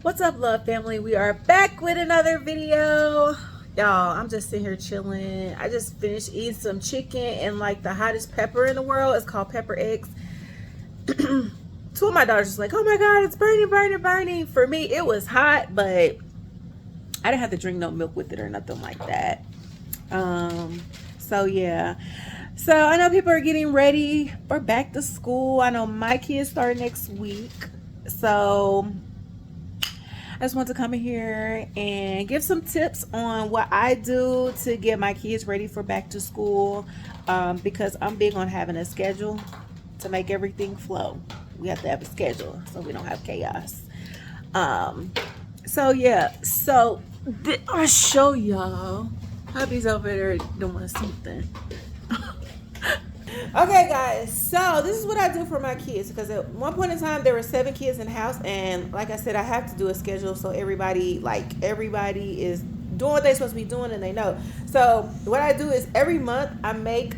What's up, love family? We are back with another video. Y'all, I'm just sitting here chilling. I just finished eating some chicken and like the hottest pepper in the world. It's called Pepper X. Two of my daughters was like, oh my god, it's burning, burning, burning. For me, it was hot, but I didn't have to drink no milk with it or nothing like that. So yeah. So I know people are getting ready for back to school. I know my kids start next week. So I just want to come in here and give some tips on what I do to get my kids ready for back to school, because I'm big on having a schedule to make everything flow. We have to have a schedule so we don't have chaos. So yeah, so I'll show y'all. Hubby's over there doing something. Okay guys, so this is what I do for my kids, because at one point in time there were 7 kids in the house, and like I said, I have to do a schedule so everybody is doing what they're supposed to be doing and they know. So what I do is every month I make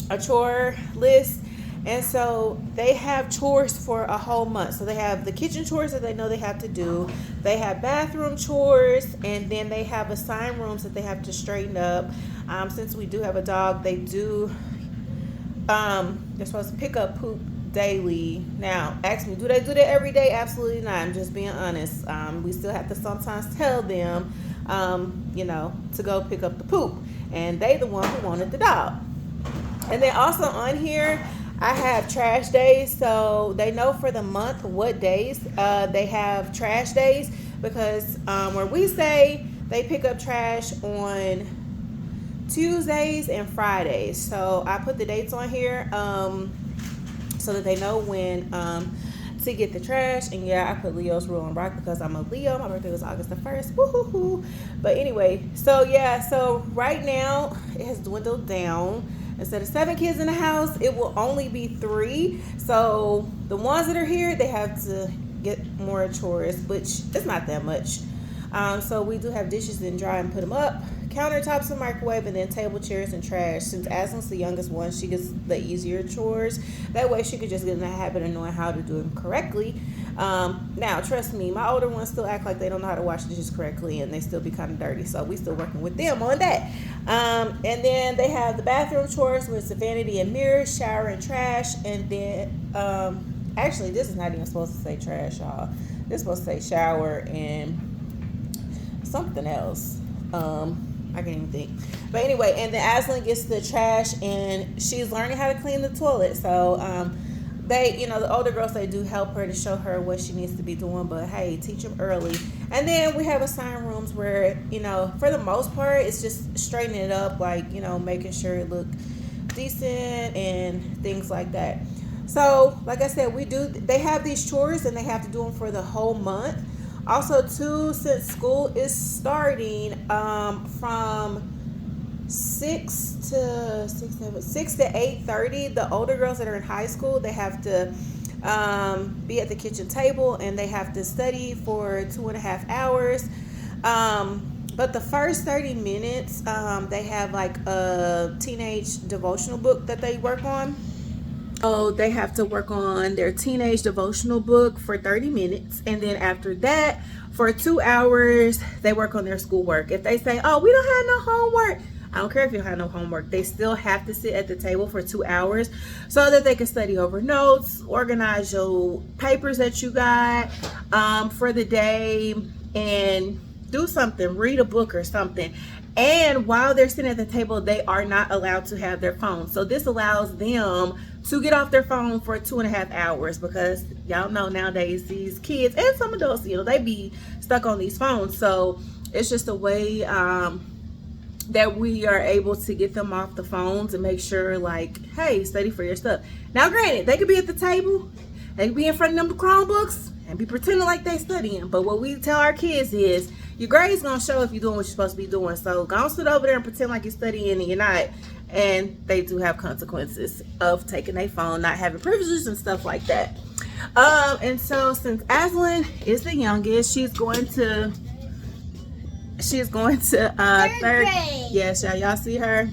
a chore list, and so they have chores for a whole month. So they have the kitchen chores that they know they have to do, they have bathroom chores, and then they have assigned rooms that they have to straighten up. Since we do have a dog, they do they're supposed to pick up poop daily. Now, ask me, do they do that every day? Absolutely not. I'm just being honest. We still have to sometimes tell them, to go pick up the poop. And they the one who wanted the dog. And then also on here, I have trash days. So they know for the month what days they have trash days. Because where we say they pick up trash on Tuesdays and Fridays. So I put the dates on here so that they know when to get the trash. And yeah, I put Leo's rule on rock because I'm a Leo. My birthday was August the 1st. Woo-hoo-hoo. But anyway, so yeah, so right now it has dwindled down. Instead of 7 kids in the house, it will only be 3. So the ones that are here, they have to get more chores, which is not that much. So we do have dishes and dry and put them up, countertops and microwave, and then table, chairs, and trash. Since Aslan's the youngest one, she gets the easier chores. That way she could just get in the habit of knowing how to do them correctly. Now, trust me, my older ones still act like they don't know how to wash dishes correctly, and they still be kind of dirty. So we still working with them on that. And then they have the bathroom chores, which is the vanity and mirrors, shower and trash. And then, actually, this is not even supposed to say trash, y'all. This is supposed to say shower and something else. I can't even think. But anyway, and then Aslan gets the trash, and she's learning how to clean the toilet. So they, the older girls, they do help her to show her what she needs to be doing. But hey, teach them early. And then we have assigned rooms where, for the most part, it's just straightening it up, like, making sure it look decent and things like that. So like I said, they have these chores and they have to do them for the whole month. Also, too, since school is starting from 6 to 8:30, the older girls that are in high school, they have to be at the kitchen table and they have to study for 2.5 hours. But the first 30 minutes, they have like a teenage devotional book that they work on. So they have to work on their teenage devotional book for 30 minutes. And then after that, for 2 hours, they work on their schoolwork. If they say, oh, we don't have no homework, I don't care if you don't have no homework. They still have to sit at the table for 2 hours so that they can study over notes, organize your papers that you got for the day, and do something, read a book or something. And while they're sitting at the table, they are not allowed to have their phone. So this allows them to get off their phone for 2.5 hours, because y'all know nowadays these kids and some adults, they be stuck on these phones. So it's just a way that we are able to get them off the phones and make sure, like, hey, study for your stuff. Now, granted, they could be at the table, they could be in front of them Chromebooks and be pretending like they studying. But what we tell our kids is, your grades gonna show if you're doing what you're supposed to be doing. So go sit over there and pretend like you're studying and you're not. And they do have consequences of taking their phone, not having privileges and stuff like that. And so since Aslan is the youngest, she's going to third grade. Yes, y'all see her.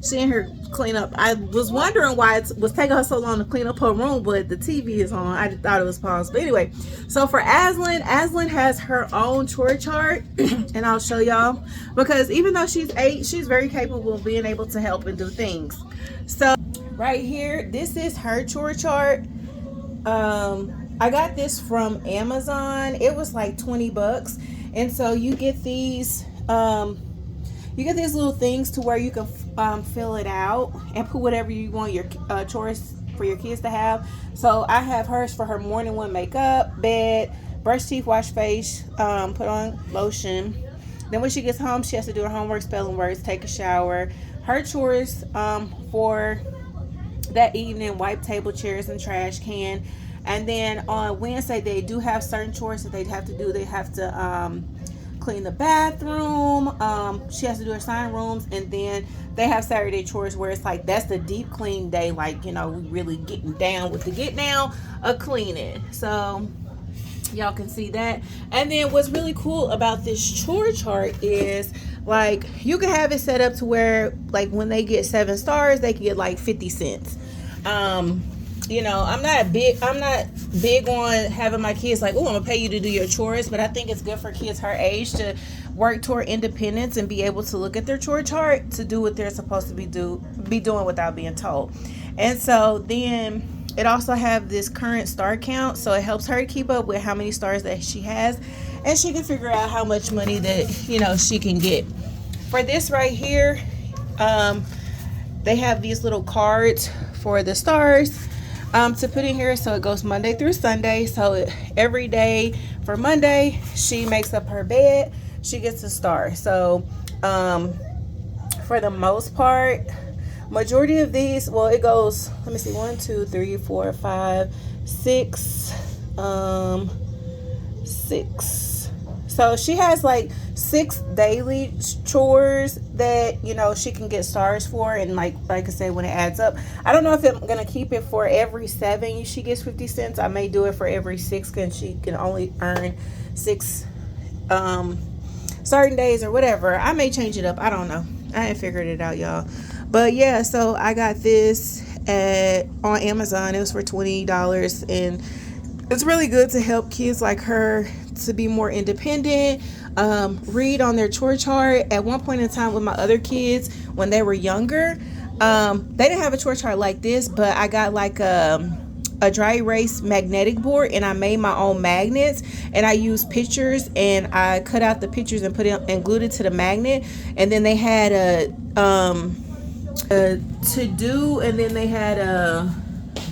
She in here clean up. I was wondering why it was taking her so long to clean up her room, but the TV is on. I thought it was paused. But anyway, so for Aslan has her own chore chart, and I'll show y'all, because even though she's 8, she's very capable of being able to help and do things. So right here, this is her chore chart. I got this from Amazon. It was like $20, and so you get these little things to where you can fill it out and put whatever you want your chores for your kids to have. So I have hers for her morning one: makeup, bed, brush teeth, wash face, put on lotion. Then when she gets home, she has to do her homework, spelling words, take a shower. Her chores for that evening: wipe table, chairs, and trash can. And then on Wednesday, they do have certain chores that they have to do. They have to clean the bathroom. She has to do her sign rooms. And then they have Saturday chores where it's like, that's the deep clean day. Like, you know, we really getting down with the get down of cleaning. So y'all can see that. And then what's really cool about this chore chart is, like, you can have it set up to where, like, when they get 7 stars, they can get like 50 cents. You know, I'm not big on having my kids like, oh, I'm gonna pay you to do your chores, but I think it's good for kids her age to work toward independence and be able to look at their chore chart to do what they're supposed to be doing without being told. And so then it also have this current star count, so it helps her keep up with how many stars that she has, and she can figure out how much money that, you know, she can get. For this right here, they have these little cards for the stars to put in here. So it goes Monday through Sunday. So every day for Monday, she makes up her bed, she gets a star. So for the most part, majority of these, well, it goes, let me see, 1 2 3 4 5 6 6. So she has like 6 daily chores that, you know, she can get stars for. And like I said, when it adds up, I don't know if I'm gonna keep it for every 7 she gets 50 cents. I may do it for every 6, because she can only earn 6 certain days or whatever. I may change it up, I don't know. I ain't figured it out, y'all. But yeah, so I got this on Amazon. It was for $20, and it's really good to help kids like her to be more independent, read on their chore chart. At one point in time with my other kids, when they were younger, they didn't have a chore chart like this, but I got like a dry erase magnetic board, and I made my own magnets, and I used pictures, and I cut out the pictures and put it and glued it to the magnet. And then they had a to do, and then they had a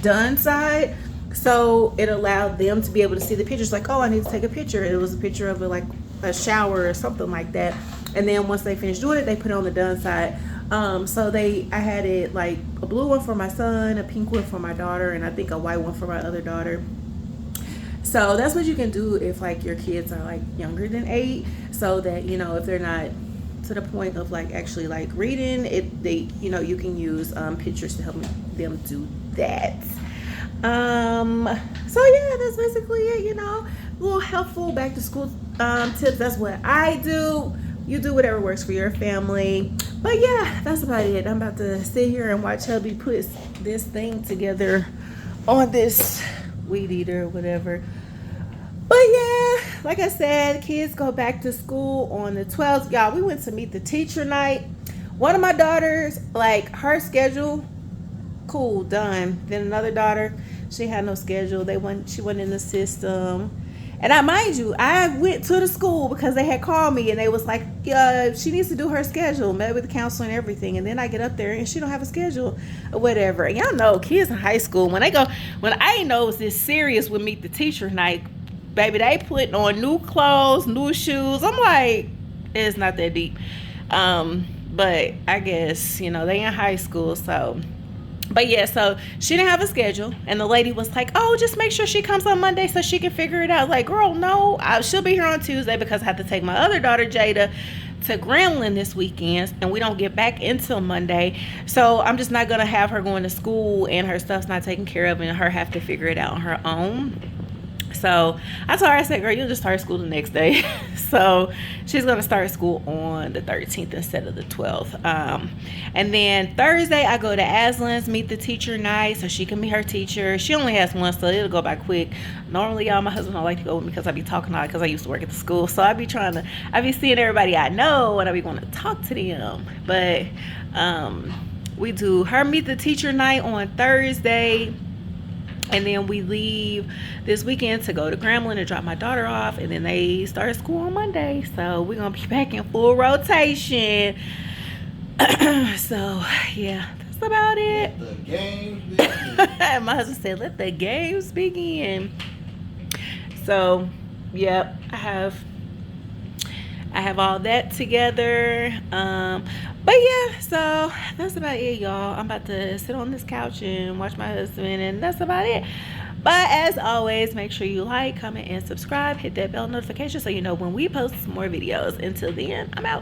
done side. So it allowed them to be able to see the pictures, like, oh, I need to take a picture. It was a picture of like a shower or something like that. And then once they finished doing it, they put it on the done side. So I had it like a blue one for my son, a pink one for my daughter, and I think a white one for my other daughter. So that's what you can do if like your kids are like younger than 8, so that, you know, if they're not to the point of like actually like reading it, they, you know, you can use pictures to help them do that. So yeah, that's basically it, you know, a little helpful back to school tips. That's what I do. You do whatever works for your family. But yeah, that's about it. I'm about to sit here and watch hubby put this thing together on this weed eater or whatever. But yeah, like I said, kids go back to school on the 12th. Y'all, we went to meet the teacher night. One of my daughters, like, her schedule, cool, done. Then another daughter, she had no schedule. She wasn't in the system. And mind you, I went to the school because they had called me and they was like, she needs to do her schedule, met with the counselor and everything. And then I get up there and she don't have a schedule or whatever. And y'all know kids in high school, when I didn't know it was this serious with meet the teacher night, baby, they putting on new clothes, new shoes. I'm like, it's not that deep. But I guess, you know, they in high school, so. But yeah, so she didn't have a schedule, and the lady was like, oh, just make sure she comes on Monday so she can figure it out. Like, girl, no, she'll be here on Tuesday because I have to take my other daughter, Jada, to Gremlin this weekend, and we don't get back until Monday. So I'm just not going to have her going to school and her stuff's not taken care of and her have to figure it out on her own. So I told her, I said, girl, you'll just start school the next day. So she's gonna start school on the 13th instead of the 12th. And then Thursday I go to Aslan's meet the teacher night so she can meet her teacher. She only has one, so it'll go by quick. Normally, y'all, my husband don't like to go with me because I be talking a lot because I used to work at the school. So I be seeing everybody I know and I be wanting to talk to them. But we do her meet the teacher night on Thursday. And then we leave this weekend to go to Grambling to drop my daughter off. And then they start school on Monday. So we're going to be back in full rotation. So, yeah, that's about it. Let the games begin. My husband said, let the games begin. So, yep, I have all that together. But yeah, so that's about it, y'all. I'm about to sit on this couch and watch my husband, and that's about it. But as always, make sure you like, comment, and subscribe. Hit that bell notification so you know when we post more videos. Until then, I'm out.